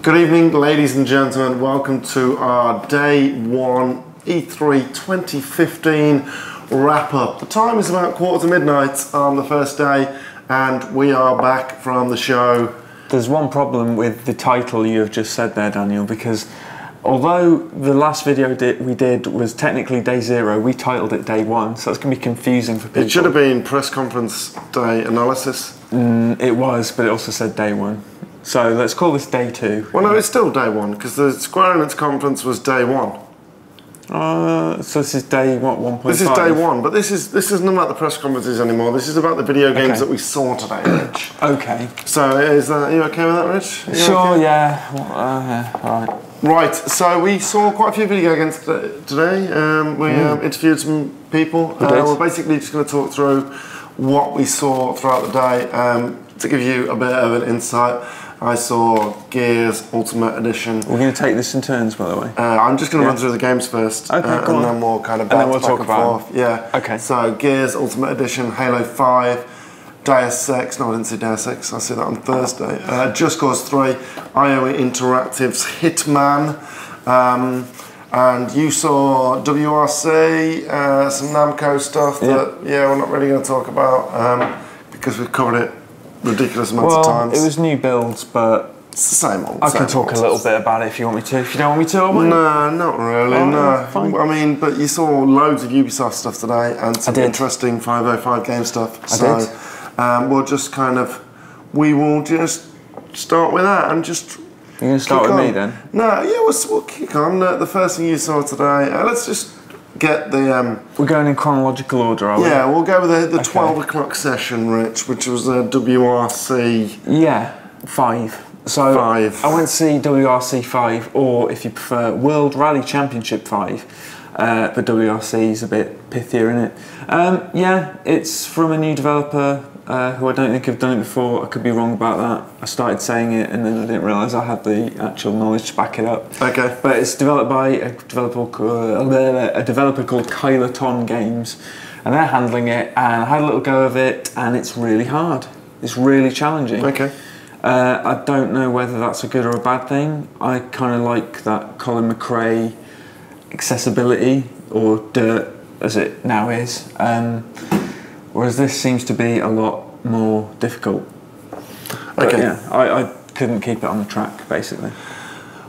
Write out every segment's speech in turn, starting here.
Good evening, ladies and gentlemen. Welcome to our Day 1 E3 2015 wrap-up. The time is about 1:45 on the first day, and we are back from the show. There's one problem with the title you have just said there, Daniel, because although the last video we did was technically Day 0, we titled it Day 1, so it's going to be confusing for people. It should have been Press Conference Day Analysis. It was, but it also said Day 1. So let's call this Day 2. Well, no, it's still Day 1, because the Square Enix conference was Day 1. So this is Day, what, 1.5? This is Day 1, but this isn't about the press conferences anymore. This is about the video games that we saw today, Rich. Okay. So is that, are you okay with that, Rich? Sure, okay? yeah. Well, alright. Right, so we saw quite a few video games today. We interviewed some people. We're basically just going to talk through what we saw throughout the day to give you a bit of an insight. I saw Gears Ultimate Edition. We're going to take this in turns, by the way. I'm just going to run through the games first, okay, and then we'll kind of bounce back and forth. Yeah. Okay. So Gears Ultimate Edition, Halo 5, Deus Ex. No, I didn't see Deus Ex. I see that on Thursday. Just Cause 3, IO Interactive's Hitman, and you saw WRC, some Namco stuff that we're not really going to talk about because we've covered it ridiculous amounts of times. It was new builds, but it's the same old. I can talk a little bit about it if you want me to. If you don't want me to, I won't. No, not really. No, fine. I mean, but you saw loads of Ubisoft stuff today and some interesting 505 game stuff. So we'll just we will just start with that and just. You're going to start with me then? No, yeah, we'll kick on. The first thing you saw today. Let's just get the. We're going in chronological order, are we? Yeah, we'll go with the 12 o'clock session, Rich, which was WRC. Yeah, 5. So 5. I went to see WRC 5, or if you prefer, World Rally Championship 5. But WRC is a bit pithier, isn't it? Yeah, it's from a new developer who I don't think have done it before. I could be wrong about that. I started saying it and then I didn't realise I had the actual knowledge to back it up. Okay. But it's developed by a developer called Kyloton Games, and they're handling it. And I had a little go of it, and it's really hard. It's really challenging. Okay. I don't know whether that's a good or a bad thing. I kind of like that Colin McRae accessibility, or dirt as it now is, whereas this seems to be a lot more difficult. But okay. Yeah, I couldn't keep it on the track, basically.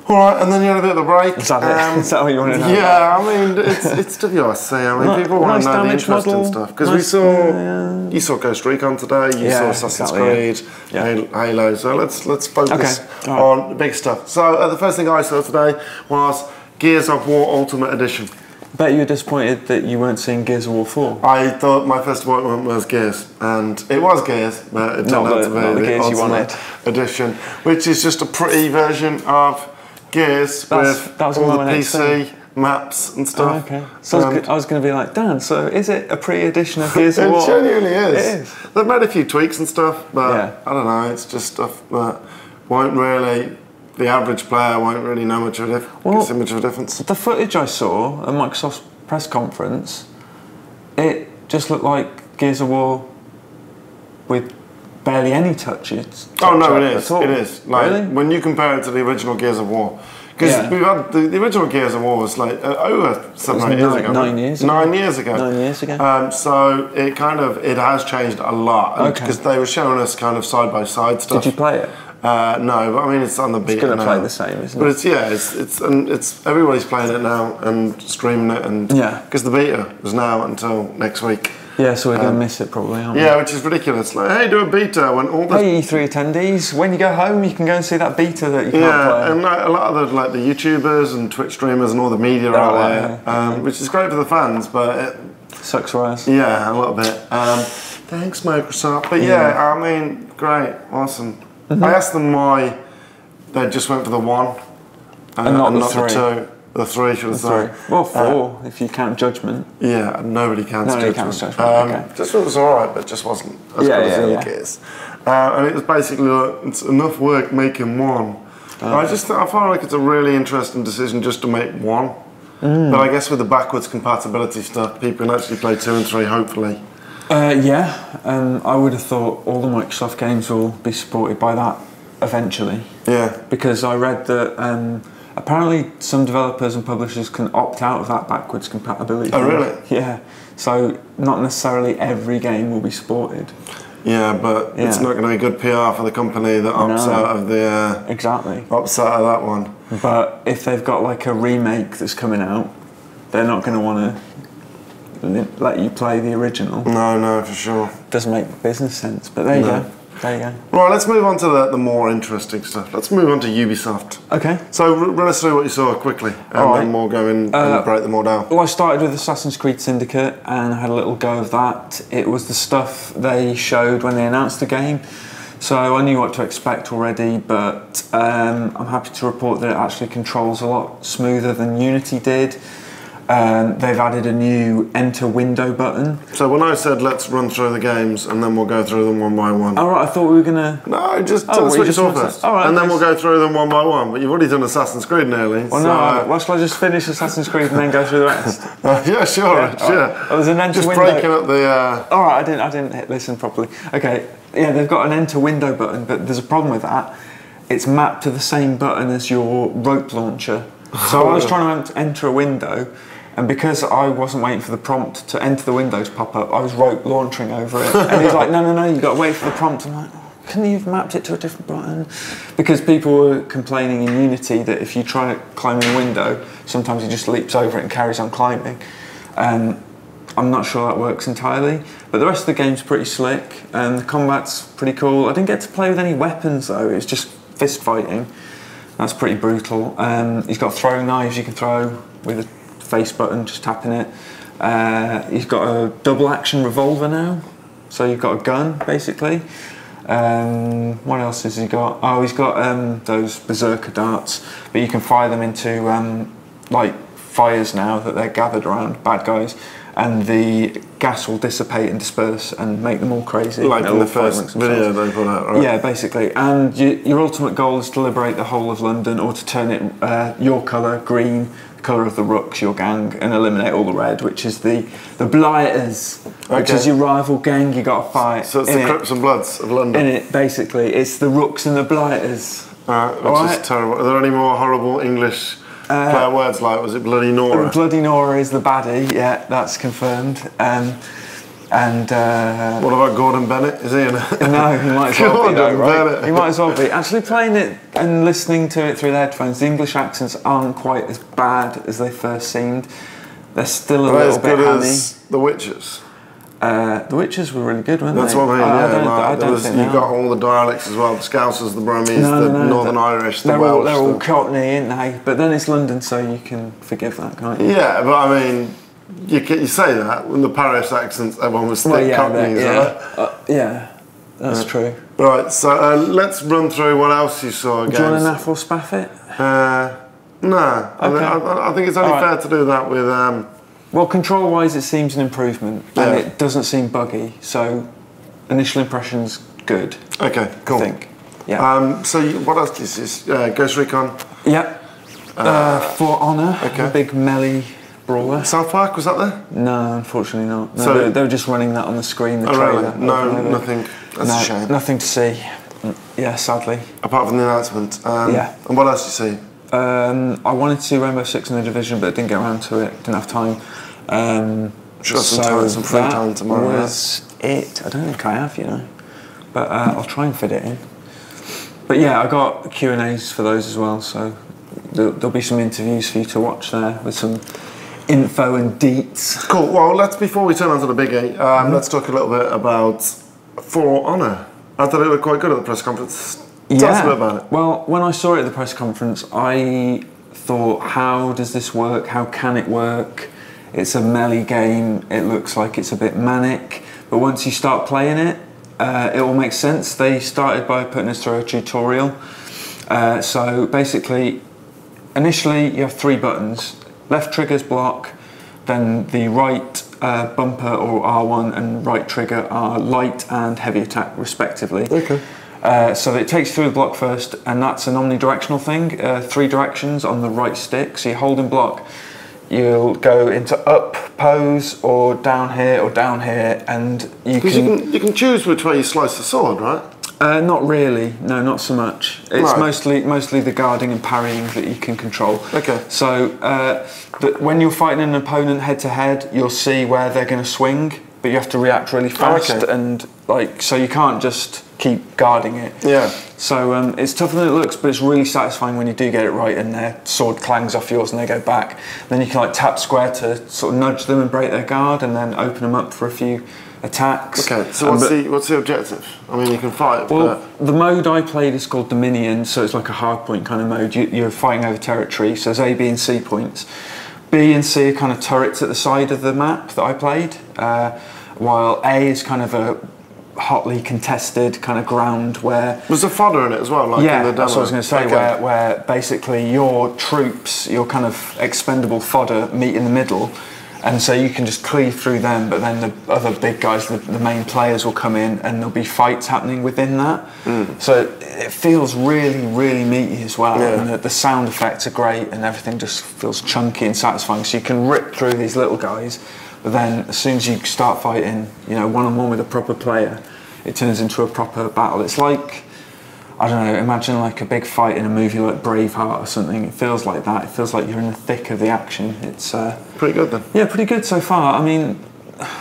Alright, and then you had a bit of a break. Is that it? Is that what you want to know? Yeah, I mean, it's WRC. I mean, people want to know the interesting stuff. Because we saw, you saw Ghost Recon today, you saw Assassin's Creed, Halo. So let's focus on the big stuff. So the first thing I saw today was Gears of War Ultimate Edition. I bet you were disappointed that you weren't seeing Gears of War 4. I thought my first appointment was Gears, and it was Gears, but it turned out to be the Ultimate Edition, which is just a pretty version of Gears with all the PC maps and stuff. Oh, okay. So I was going to be like, Dan, so is it a pre-edition of Gears of War? It genuinely is. It is. They've made a few tweaks and stuff, but I don't know, it's just stuff that won't really... The average player won't really know much of a difference. The footage I saw at Microsoft's press conference, it just looked like Gears of War with barely any touches. Oh no, it is. It is. Like, really? When you compare it to the original Gears of War, because we've had the original Gears of War was like over 7 or 8 years ago. 9 years. 9 years ago. 9 years ago. So it has changed a lot. Because they were showing us kind of side by side stuff. Did you play it? No, but I mean it's on the beta. It's going to play the same, isn't it? But it's everybody's playing it now and streaming it, and because the beta is now until next week. Yeah, so we're going to miss it probably, aren't we? Yeah, which is ridiculous. Like, hey, do a beta when all the E3 attendees, when you go home, you can go and see that beta that you can't play. And like, a lot of the YouTubers and Twitch streamers and all the media out there, which is great for the fans, but it sucks for us. Yeah, a little bit. Thanks, Microsoft. But yeah, I mean, great, awesome. I asked them why they just went for the 1 and not the 2. The 3, should I say. Well, 4, if you count Judgment. Yeah, nobody counts Judgment. Just it was alright, but just wasn't as good as the other Gears. And it was basically it's enough work making 1. I felt like it's a really interesting decision just to make 1. But I guess with the backwards compatibility stuff, people can actually play 2 and 3, hopefully. I would have thought all the Microsoft games will be supported by that. eventually. Yeah. Because I read that apparently some developers and publishers can opt out of that backwards compatibility. Oh, really? Yeah. So not necessarily every game will be supported. Yeah, but it's not going to be good PR for the company that opts out of the... exactly. Opts out of that one. But if they've got like a remake that's coming out, they're not going to want to let you play the original. No, for sure. Doesn't make business sense, but there you go. There you go. Right, let's move on to the more interesting stuff. Let's move on to Ubisoft. Okay. So run us through what you saw quickly, and then we'll go in and break them all down. Well, I started with Assassin's Creed Syndicate and had a little go of that. It was the stuff they showed when they announced the game, so I knew what to expect already, but I'm happy to report that it actually controls a lot smoother than Unity did. They've added a new enter window button. So when I said let's run through the games and then we'll go through them one by one. Oh right, I thought we were gonna... No, just tell us what you saw first. All right, and then we'll go through them one by one. But you've already done Assassin's Creed nearly. Well, no, well, shall I just finish Assassin's Creed and then go through the rest? Yeah, sure. Right. Oh, there's an enter just window. breaking up the... All right, I didn't listen properly. Okay, yeah, they've got an enter window button, but there's a problem with that. It's mapped to the same button as your rope launcher. So I was trying to enter a window, and because I wasn't waiting for the prompt to enter the windows pop up, I was rope launching over it. And he's like, no, you've got to wait for the prompt. I'm like, couldn't you have mapped it to a different button? Because people were complaining in Unity that if you try to climb in a window, sometimes he just leaps over it and carries on climbing. I'm not sure that works entirely, but the rest of the game's pretty slick, and the combat's pretty cool. I didn't get to play with any weapons though, it's just fist fighting. That's pretty brutal. He's got throwing knives you can throw with a face button, just tapping it. He's got a double action revolver now, so you've got a gun basically. What else has he got? Oh, he's got those berserker darts, but you can fire them into like fires now that they're gathered around bad guys, and the gas will dissipate and disperse and make them all crazy. Like in the first video they put out, right? Yeah, basically. And your ultimate goal is to liberate the whole of London, or to turn it your colour, green, the colour of the Rooks, your gang, and eliminate all the red, which is the Blighters, which is your rival gang you got to fight. So it's the Crips and Bloods of London. In it, basically. It's the Rooks and the Blighters. Which is terrible. Are there any more horrible English words like, was it Bloody Nora? Bloody Nora is the baddie, yeah, that's confirmed. What about Gordon Bennett? Is he in it? No, he might as well be though, right? Bennett. He might as well be. Actually playing it and listening to it through the headphones, the English accents aren't quite as bad as they first seemed. They're still a little bit hammy. As The Witches? The Witches were really good, weren't they? That's what I mean, I don't think you've got all the dialects as well, the Scousers, the Burmese, the Northern Irish, the Welsh. They're all Cockney, aren't they? But then it's London, so you can forgive that, can't you? Yeah, but I mean, you say that, when the Paris accents, everyone was thick Cockneys, right? Yeah, that's true. Right, so let's run through what else you saw again. Do you want to naff or spaff it? No, Okay. I think it's only fair to do that with... Well, control-wise, it seems an improvement, and it doesn't seem buggy. So, initial impressions, good. Okay, cool. I think. Yeah. So, what else is this? Ghost Recon? Yeah. For Honour, a big melee brawler. South Park, was that there? No, unfortunately not. No, So they were just running that on the screen. The trailer. Really? No, nothing. That's a shame. Nothing to see. Yeah, sadly. Apart from the announcement. And what else did you see? I wanted to see Rainbow Six in the Division, but didn't get around to it. Didn't have time. Should have some free time tomorrow. That was it. I don't think I have, you know. But I'll try and fit it in. But yeah, I got Q&As for those as well, so there'll be some interviews for you to watch there with some info and deets. Cool. Well, before we turn on to the biggie, let's talk a little bit about For Honour. I thought it looked quite good at the press conference. Tell us a bit about it. Well, when I saw it at the press conference, I thought, how does this work? How can it work? It's a melee game. It looks like it's a bit manic. But once you start playing it, it all makes sense. They started by putting us through a tutorial. So basically, initially you have 3 buttons. Left trigger's block, then the right bumper or R1 and right trigger are light and heavy attack respectively. Okay. So it takes through the block first, and that's an omnidirectional thing, 3 directions on the right stick. So you hold in block, you'll go into up pose or down here, and you can choose which way you slice the sword, right? Not really. No, not so much. It's mostly the guarding and parrying that you can control. Okay. So when you're fighting an opponent head to head, you'll see where they're going to swing, but you have to react really fast, and so you can't just keep guarding it. Yeah. So it's tougher than it looks, but it's really satisfying when you do get it right and their sword clangs off yours and they go back. Then you can like tap square to sort of nudge them and break their guard, and then open them up for a few attacks. Okay, so what's the objective? I mean, you can fight. Well, the mode I played is called Dominion, so it's like a hardpoint kind of mode. You're fighting over territory, so there's A, B and C points. B and C are kind of turrets at the side of the map that I played, while A is kind of a hotly contested kind of ground where... Was there fodder in it as well? Like in the demo? That's what I was going to say, where basically your troops, your kind of expendable fodder meet in the middle, and so you can just cleave through them, but then the other big guys, the main players, will come in and there'll be fights happening within that. So it feels really, really meaty as well, and the sound effects are great, and everything just feels chunky and satisfying, so you can rip through these little guys, but then as soon as you start fighting, one-on-one with a proper player, it turns into a proper battle. It's like, I don't know, imagine like a big fight in a movie like Braveheart or something. It feels like that. It feels like you're in the thick of the action. It's pretty good then. Yeah, pretty good so far. I mean,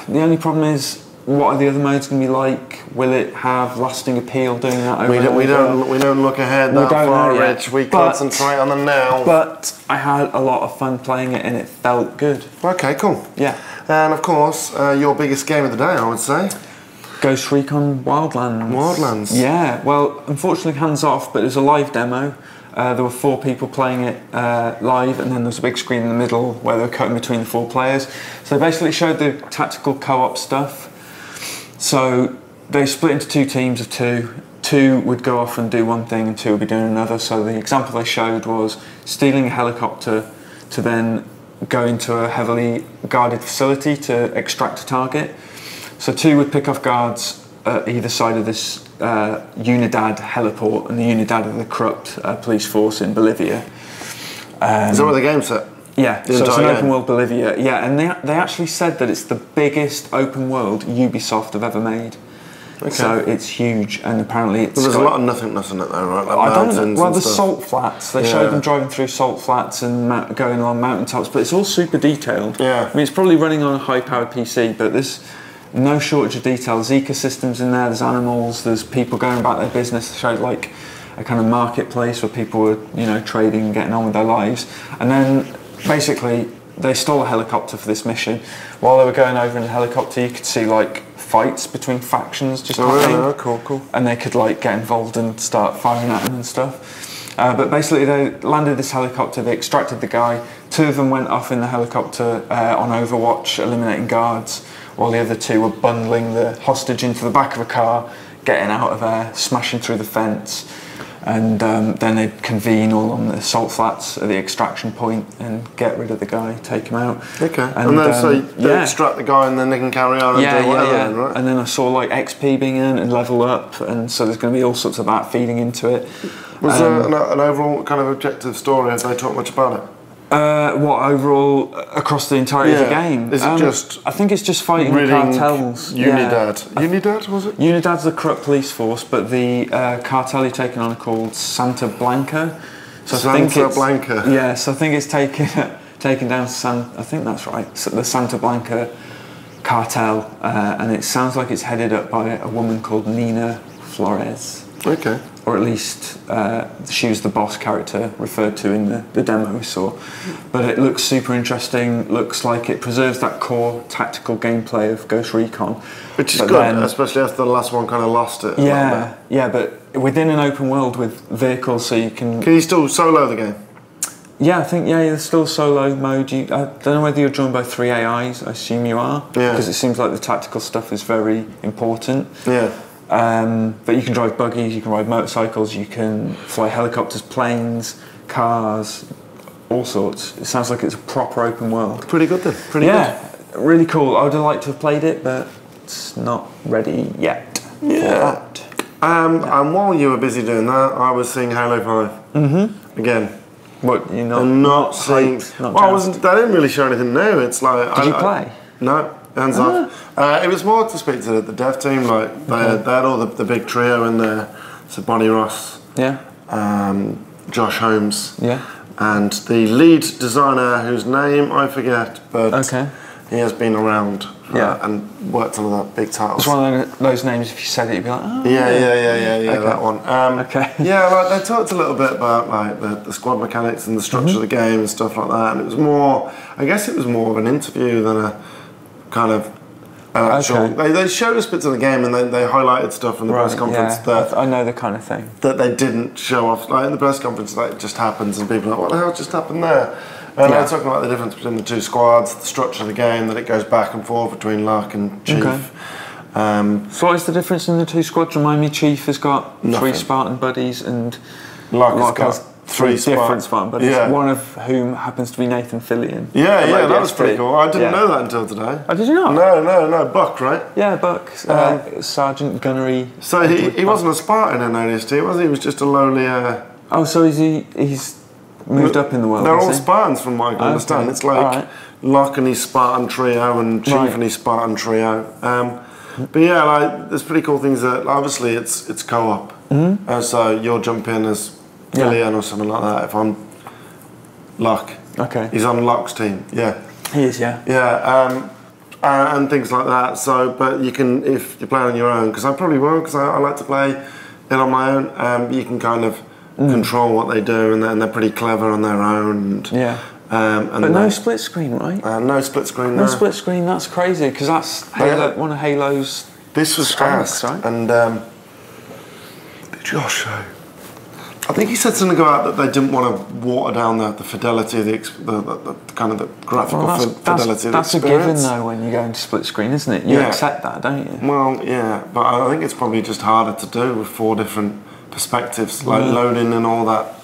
the only problem is, what are the other modes going to be like? Will it have lasting appeal doing that over and over? We don't look ahead that far, Rich. We concentrate on the now. But I had a lot of fun playing it, and it felt good. Okay, cool. Yeah. And of course, your biggest game of the day, I would say. Ghost Recon Wildlands. Wildlands. Yeah, well, unfortunately hands off, but it was a live demo. There were 4 people playing it live, and then there was a big screen in the middle where they were cutting between the 4 players. So they basically showed the tactical co-op stuff. So they split into 2 teams of 2. 2 would go off and do one thing, and 2 would be doing another. So the example they showed was stealing a helicopter to then go into a heavily guarded facility to extract a target. So 2 would pick off guards at either side of this Unidad heliport, and the Unidad are the corrupt police force in Bolivia. Is that where the game's set? Yeah, so it's an open world Bolivia. Yeah, and they actually said that it's the biggest open world Ubisoft have ever made. Okay. So it's huge, and apparently it's... Well, there's a lot of nothingness in it though, right? Like I don't know. Well, the stuff. salt flats. They showed them driving through salt flats and going along mountaintops, but it's all super detailed. Yeah. I mean, it's probably running on a high-powered PC, but there's no shortage of details. There's ecosystems in there, there's animals, there's people going about their business. They showed like a kind of marketplace where people were, trading and getting on with their lives. And then basically they stole a helicopter for this mission. While they were going over in the helicopter, you could see like fights between factions just happening. Oh, cool. And they could like get involved and start firing at them and stuff. But basically they landed this helicopter, they extracted the guy. 2 of them went off in the helicopter on Overwatch, eliminating guards, while the other 2 were bundling the hostage into the back of a car, getting out of there, smashing through the fence. And then they'd convene all on the salt flats at the extraction point and get rid of the guy, take him out. Okay. And then so they extract the guy and then they can carry on and do whatever then, right? And then I saw like XP being earned and level up, and so there's going to be all sorts of that feeding into it. Was there an overall kind of objective story? Have they talked much about it? What overall across the entirety of the game? Is it just? I think it's just fighting cartels. Unidad. Unidad was it? Unidad's the corrupt police force, but the cartel you're taking on are called Santa Blanca. So Santa Blanca. Yes, I think it's taken down. I think that's right. The Santa Blanca cartel, and it sounds like it's headed up by a woman called Nina Flores. Okay. Or at least she was the boss character referred to in the demo we saw. But it looks super interesting, looks like it preserves that core tactical gameplay of Ghost Recon. Which is good, especially after the last one kind of lost it. Yeah, but within an open world with vehicles, so you can... Can you still solo the game? Yeah, I think, there's still solo mode. I don't know whether you're joined by 3 AIs, I assume you are. Yeah. Because it seems like the tactical stuff is very important. Yeah. But you can drive buggies, you can ride motorcycles, you can fly helicopters, planes, cars, all sorts. It sounds like it's a proper open world. Pretty good then. Pretty good. Really cool. I would have liked to have played it, but it's not ready yet. Yeah. And while you were busy doing that, I was seeing Halo 5. Mm-hmm. Again. What, you're not? I'm not seeing... Not well, I didn't really show anything new. It's like... Did you play? No. hands off. It was more to speak to the dev team. Like they had all the big trio in there. So Bonnie Ross, Josh Holmes, and the lead designer whose name I forget, but he has been around and worked on that big titles. It's one of those names. If you said it, you'd be like, oh that one. Like they talked a little bit about like the squad mechanics and the structure of the game and stuff like that. And it was more, I guess, it was more of an interview than a kind of an actual. They showed us bits of the game and they highlighted stuff in the press conference that I know the kind of thing that they didn't show off. Like in the press conference, like it just happens and people are like, what the hell just happened there? And they're talking about the difference between the two squads, the structure of the game, that it goes back and forth between Luck and Chief. So what is the difference in the two squads? Remind me, Chief has got 3 Spartan buddies and Luck has got 3 different Spartan buddies, one of whom happens to be Nathan Fillion. That was pretty cool. I didn't know that until today. Oh, did you not? No, Buck, right? Yeah, Buck, Sergeant Gunnery. So he wasn't a Spartan in ODST, was he? He was just a lowly... Oh, so he's moved up in the world. They're all Spartans from what I can understand. It's like Luck and his Spartan trio and Chief and his Spartan trio. But yeah, like there's pretty cool things that obviously it's co-op. So you'll jump in as Fillion or something like that. If I'm Luck, he's on Luck's team. Yeah, he is. And things like that. So, but you can, if you play on your own, because I probably will, because I like to play it on my own. You can kind of control what they do, and they're pretty clever on their own. And but no split screen, right? No split screen. No split screen. That's crazy because that's one of Halo's. This was strengths, right? And Josh, I think he said something about that they didn't want to water down the fidelity, the kind of the graphical fidelity. That's of the a given though when you go into split screen, isn't it? You accept that, don't you? Well, yeah, but I think it's probably just harder to do with 4 different perspectives, like loading and all that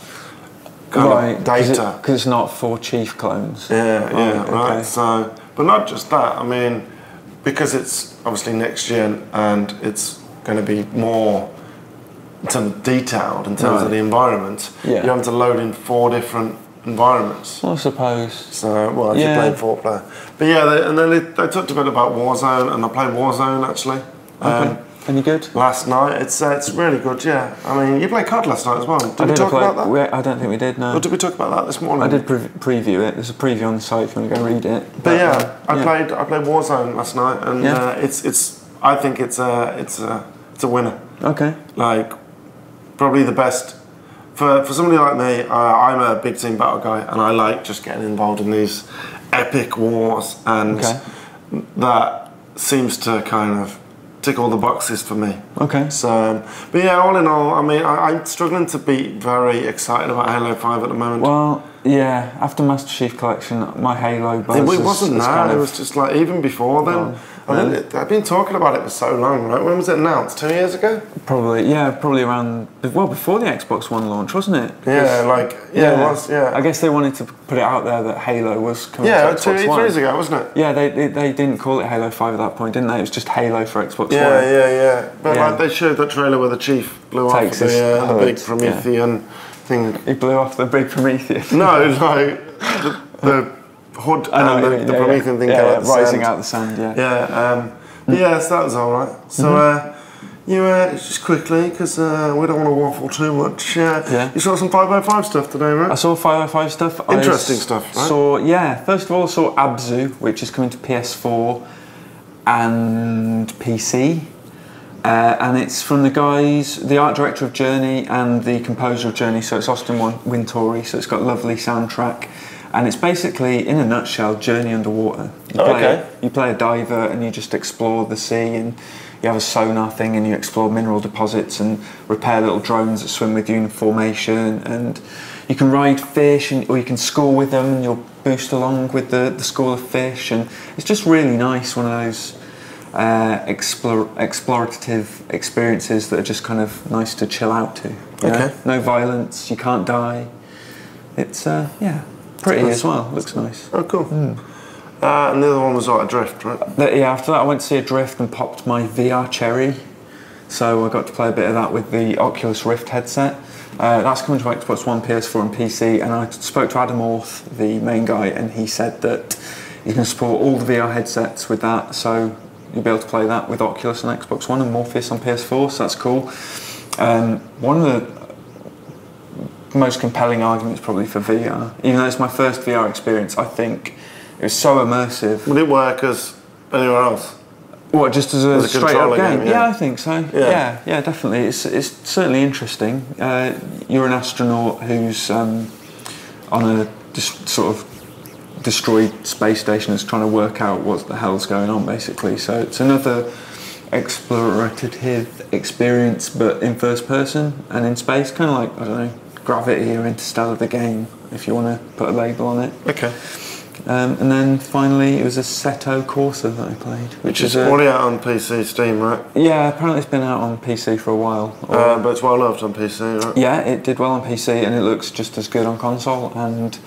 kind of data. Because it's not 4 Chief clones. Right. So, but not just that. I mean, because it's obviously next gen and it's going to be more in terms of detailed, in terms of the environment. You have to load in 4 different environments. Well, I suppose. So, well, if you're playing 4 player. But yeah, and then they talked a bit about Warzone, and I played Warzone actually. Any good? Last night, it's really good. Yeah, I mean, you played COD last night as well. Did we talk about that? I don't think we did. No. Or did we talk about that this morning? I did preview it. There's a preview on the site if you want to go read it. But I played Warzone last night, and it's. I think it's a winner. Okay. Like, probably the best for somebody like me. I'm a big team battle guy, and I like just getting involved in these epic wars, and that seems to kind of tick all the boxes for me. Okay. So, but yeah, all in all, I mean, I'm struggling to be very excited about Halo 5 at the moment. Well, yeah, after Master Chief Collection, my Halo buzz it wasn't that, it was just like, even before then, I've been talking about it for so long, right? When was it announced? 2 years ago? Probably around, well, before the Xbox One launch, wasn't it? It was, I guess they wanted to put it out there that Halo was coming to Xbox One. 2 years ago, wasn't it? Yeah, they didn't call it Halo 5 at that point, didn't they? It was just Halo for Xbox One. Yeah. But like they showed that trailer where the Chief blew off the big Promethean thing. He blew off the big Promethean. No, like the hood and the Promethean thing came out the rising sand. out the sand, So that was alright. So just quickly, because we don't want to waffle too much. You saw some 505 stuff today, right? I saw 505 stuff. Interesting stuff, right? First of all I saw Abzu, which is coming to PS4 and PC. And it's from the guys, the art director of Journey and the composer of Journey, so it's Austin Wintory, so it's got a lovely soundtrack. And it's basically, in a nutshell, Journey underwater. You play a diver and you just explore the sea, and you have a sonar thing and you explore mineral deposits and repair little drones that swim with you in formation, and you can ride fish or you can score with them and you'll boost along with the school of fish, and it's just really nice, one of those explorative experiences that are just kind of nice to chill out to. You know? No violence, you can't die. It's pretty as well, looks nice. Oh, cool. And the other one was like Adrift, right? After that I went to see Adrift and popped my VR cherry, so I got to play a bit of that with the Oculus Rift headset. That's coming to Xbox One, PS4 and PC, and I spoke to Adam Orth, the main guy, and he said that You can support all the VR headsets with that, so you'll be able to play that with Oculus on Xbox One and Morpheus on PS4, so that's cool. One of the most compelling arguments probably for VR, even though it's my first VR experience, I think it was so immersive. Would it work as anywhere else? What, just as a straight up game? Yeah, I think so. Yeah, definitely. It's certainly interesting. You're an astronaut who's on a sort of destroyed space station that's trying to work out what the hell's going on, basically. So it's another explorative experience, but in first person and in space, kind of like, I don't know, Gravity or Interstellar the game, if you want to put a label on it. Okay. And then finally it was Assetto Corsa that I played, which is already out on PC, Steam, right? Yeah, apparently it's been out on PC for a while. But it's well loved on PC, right? Yeah, it did well on PC and it looks just as good on console and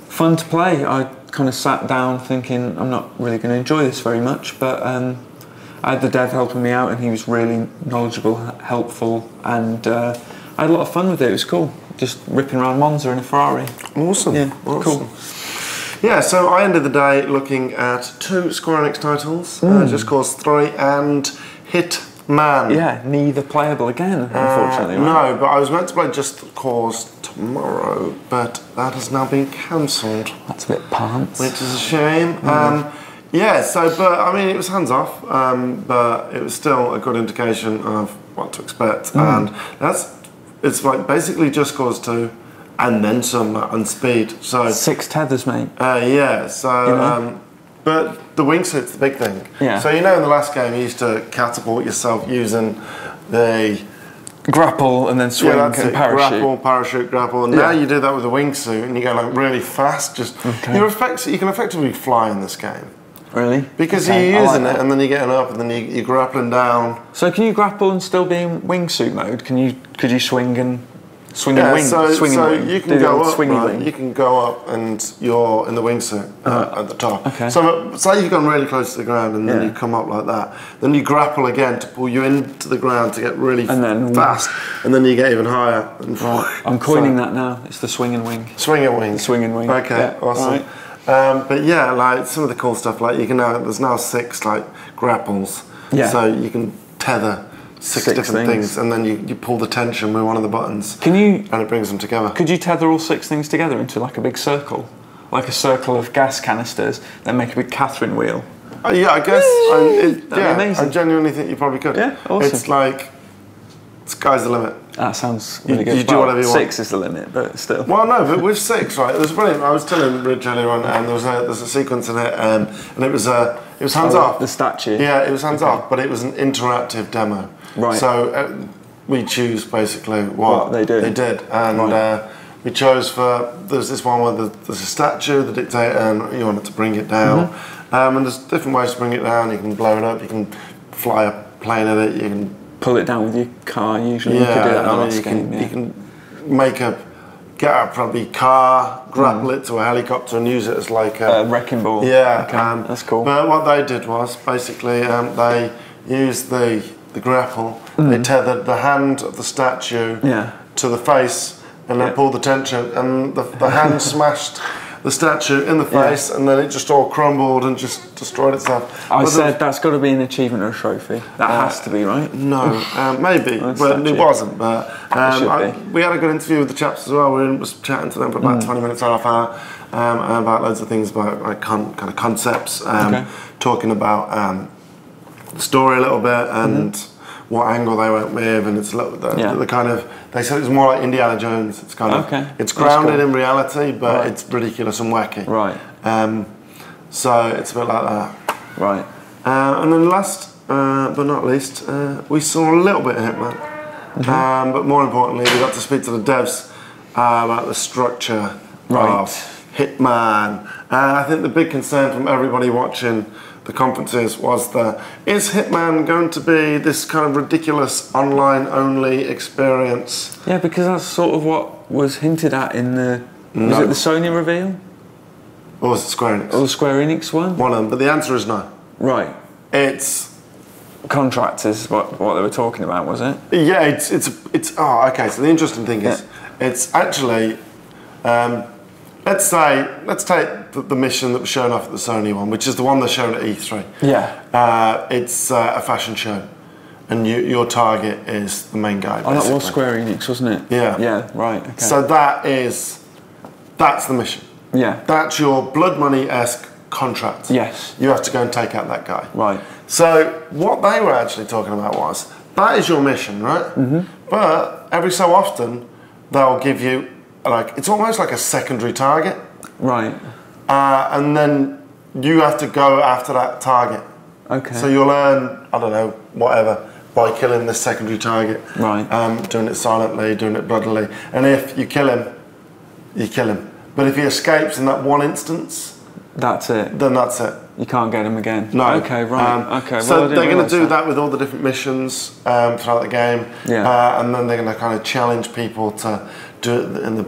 fun to play. I kind of sat down thinking I'm not really going to enjoy this very much, but I had the dev helping me out and he was really knowledgeable, helpful, and I had a lot of fun with it. It was cool, just ripping around Monza in a Ferrari. Awesome. Yeah, awesome. Cool. Yeah, so I ended the day looking at 2 Square Enix titles, Just Cause 3 and Hitman. Yeah, neither playable again, unfortunately. Right? No, but I was meant to play Just Cause tomorrow, but that has now been cancelled. That's a bit pants. Which is a shame. Yeah, so, but I mean, it was hands off, but it was still a good indication of what to expect. And it's like basically Just Cause 2. And then some on speed. So 6 tethers, mate. Yeah. So, but the wingsuit's the big thing. Yeah. So in the last game you used to catapult yourself using the grapple and then swing and parachute. Grapple, parachute, grapple. And now you do that with a wingsuit, and you go like really fast. Just you can effectively fly in this game. Really? Because you're using it, and then you're getting up, and then you're grappling down. So can you grapple and still be in wingsuit mode? Could you swing and? Swinging wing. So you can go up. Right? You can go up, and you're in the wingsuit at the top. Okay. So say you've gone really close to the ground, and then you come up like that. Then you grapple again to pull you into the ground to get really fast, and then you get even higher. And I'm coining that now. It's the swing and wing. Swing and wing. Swing and wing. Okay, awesome. Right. But yeah, like some of the cool stuff, like there's now 6 like grapples. Yeah. So you can tether. Six different things, and then you pull the tension with one of the buttons. And it brings them together. Could you tether all 6 things together into like a big circle? Like a circle of gas canisters, then make a big Catherine wheel? Yeah, I guess. That'd be amazing. I genuinely think you probably could. Yeah, awesome. It's like, sky's the limit. That sounds really good. You do whatever you want. 6 is the limit, but still. Well, no, but with 6, right, it was brilliant. I was telling Rich earlier on, and there's a sequence in it, and it was hands off. The statue. Yeah, it was hands off, but it was an interactive demo. Right. So we choose basically what they did. And we chose there's this one where there's a statue, the dictator, and you want it to bring it down. And there's different ways to bring it down. You can blow it up, you can fly a plane at it, you can pull it down with your car usually. Yeah, you could do that in the last game. You can get a probably car, grapple it to a helicopter and use it as like a wrecking ball. Yeah, okay. That's cool. But what they did was basically they used the grapple. They tethered the hand of the statue to the face, and then pulled the tension, and the hand smashed the statue in the face, and then it just all crumbled and just destroyed itself. I said that's got to be an achievement or a trophy. That has to be, right? No, maybe, but it wasn't. But we had a good interview with the chaps as well. We was chatting to them for about 20 minutes, half hour, about loads of things, about like kind of concepts, talking about the story a little bit and what angle they went with, and it's a little, the kind of, they said it's more like Indiana Jones. It's kind of it's grounded in reality, but it's ridiculous and wacky. Right. So it's a bit like that. Right. And then last but not least, we saw a little bit of Hitman, but more importantly, we got to speak to the devs about the structure of Hitman. And I think the big concern from everybody watching the conferences was is Hitman going to be this kind of ridiculous online-only experience? Yeah, because that's sort of what was hinted at in the... Was it the Sony reveal? Or was it Square Enix? Or the Square Enix one? One of them, but the answer is no. Right. It's... Contractors, what they were talking about, was it? Yeah, it's oh, okay, so the interesting thing is, it's actually... let's take the mission that was shown off at the Sony one, which is the one they're showing at E3. Yeah. It's a fashion show, and your target is the main guy. Oh, that was Square Enix, wasn't it? Yeah. Yeah. Right. Okay. So that's the mission. Yeah. That's your blood money-esque contract. Yes. You have to go and take out that guy. Right. So what they were actually talking about was, that is your mission, right? Mm-hmm. But every so often, they'll give you, like, it's almost like a secondary target. Right. And then you have to go after that target. Okay. So you'll earn, I don't know, whatever, by killing this secondary target. Right. Doing it silently, doing it bloodily. And if you kill him, you kill him. But if he escapes in that one instance, that's it. Then that's it. You can't get him again. No. Okay, right. Okay. So well, they're going to do that with all the different missions throughout the game. Yeah. And then they're going to kind of challenge people to do it in the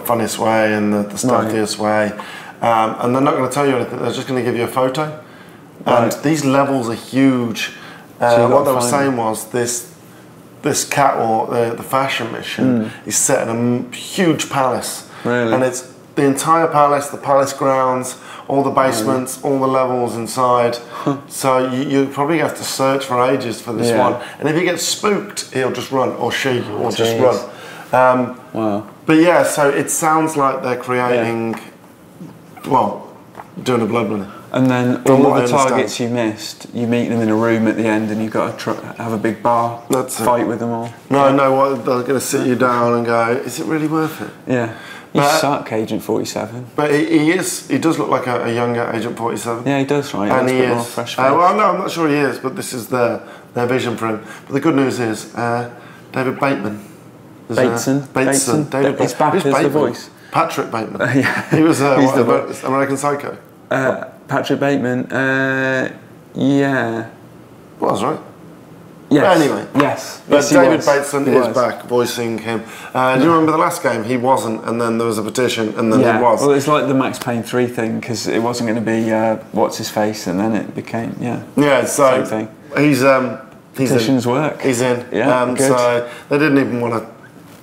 funniest way and the stealthiest way. And they're not going to tell you anything. They're just going to give you a photo. And these levels are huge. So what they were saying was this catwalk, the fashion mission, is set in a huge palace. Really? And it's the entire palace, the palace grounds, all the basements, all the levels inside. So you probably have to search for ages for this one. And if he gets spooked, he'll just run, or she, or just run. Wow. But yeah, so it sounds like they're creating, well, doing a blood money. And then all the targets you missed, you meet them in a room at the end, and you've got to have a big bar fight with them all. No, they're going to sit you down and go, is it really worth it? Yeah. You suck, Agent 47. But he does look like a younger Agent 47. Yeah, he does, right? And he is. More fresh well, no, I'm not sure he is, but this is their vision for him. But the good news is, David Bateman. Bateson. David It's back as the voice. Patrick Bateman. Yeah. He was American Psycho. Patrick Bateman, yeah. Was, right? Yes. But anyway. Yes. But yes, David Bateson is back voicing him. Do you remember the last game? He wasn't, and then there was a petition, and then he was. Well, it's like the Max Payne 3 thing, because it wasn't going to be what's his face, and then it became, Yeah, so same thing. He's petitions work. He's in. Yeah, good. So they didn't even want to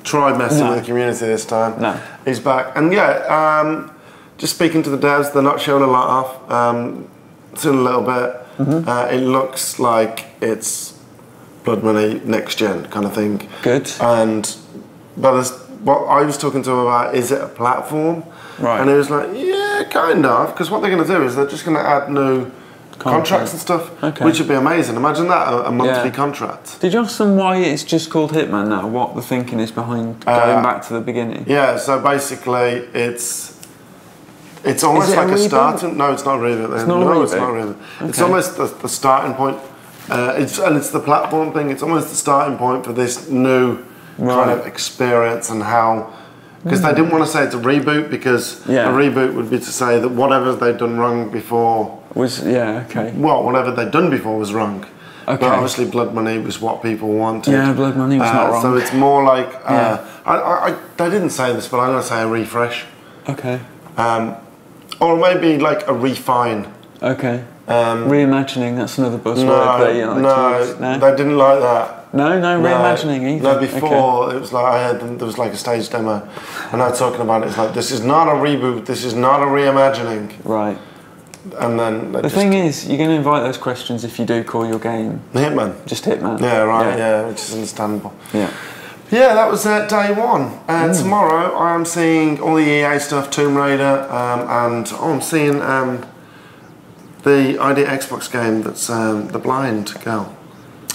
try messing with the community this time. No. He's back. And just speaking to the devs, they're not showing a lot off. Soon a little bit. Mm-hmm. It looks like it's Blood Money next gen kind of thing. Good. But what I was talking to him about, is it a platform? Right. And he was like, yeah, kind of. Because what they're going to do is they're just going to add new contracts and stuff, which would be amazing. Imagine that, a monthly contract. Did you ask them why it's just called Hitman now? What the thinking is behind going back to the beginning? Yeah, so basically it's almost like a starting. No, it's not a reboot. It's not a reboot. It's not a reboot. Okay. It's almost the starting point. It's the platform thing. It's almost the starting point for this new kind of experience and how. Because they didn't want to say it's a reboot, because a reboot would be to say that whatever they'd done wrong before was Well, whatever they'd done before was wrong. Okay. But obviously, Blood Money was what people wanted. Yeah, Blood Money was not wrong. So it's more like they didn't say this, but I'm going to say a refresh. Okay. Or maybe like a refine. Okay. Reimagining, that's another buzzword. No, they didn't like that. No, reimagining either. No, before it was like I heard there was like a stage demo, and they're talking about it. It's like, this is not a reboot. This is not a reimagining. Right. And then the thing is, you're going to invite those questions if you do call your game Hitman. Just Hitman. Yeah, right. Yeah, which is understandable. Yeah. Yeah, that was day one. Tomorrow I am seeing all the EA stuff, Tomb Raider, and I'm seeing the ID Xbox game that's the blind girl.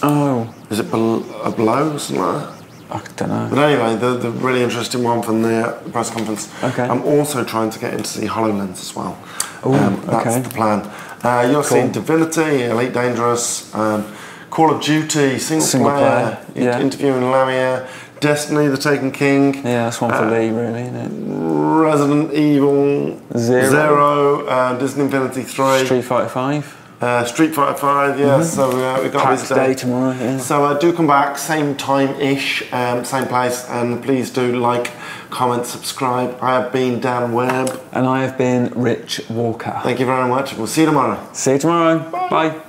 Oh. Is it Below? Something like that? I don't know. But anyway, the really interesting one from the press conference. Okay. I'm also trying to get in to see HoloLens as well. That's the plan. You're seeing Divinity, Elite Dangerous, Call of Duty, single player. Interviewing Lamia, Destiny, The Taken King. Yeah, that's one for Lee, really, isn't it? Resident Evil Zero, Disney Infinity 3. Street Fighter 5. Street Fighter 5, yeah. So we got this day tomorrow. Yeah. So do come back, same time-ish, same place, and please do like, comment, subscribe. I have been Dan Webb. And I have been Rich Walker. Thank you very much. We'll see you tomorrow. See you tomorrow. Bye.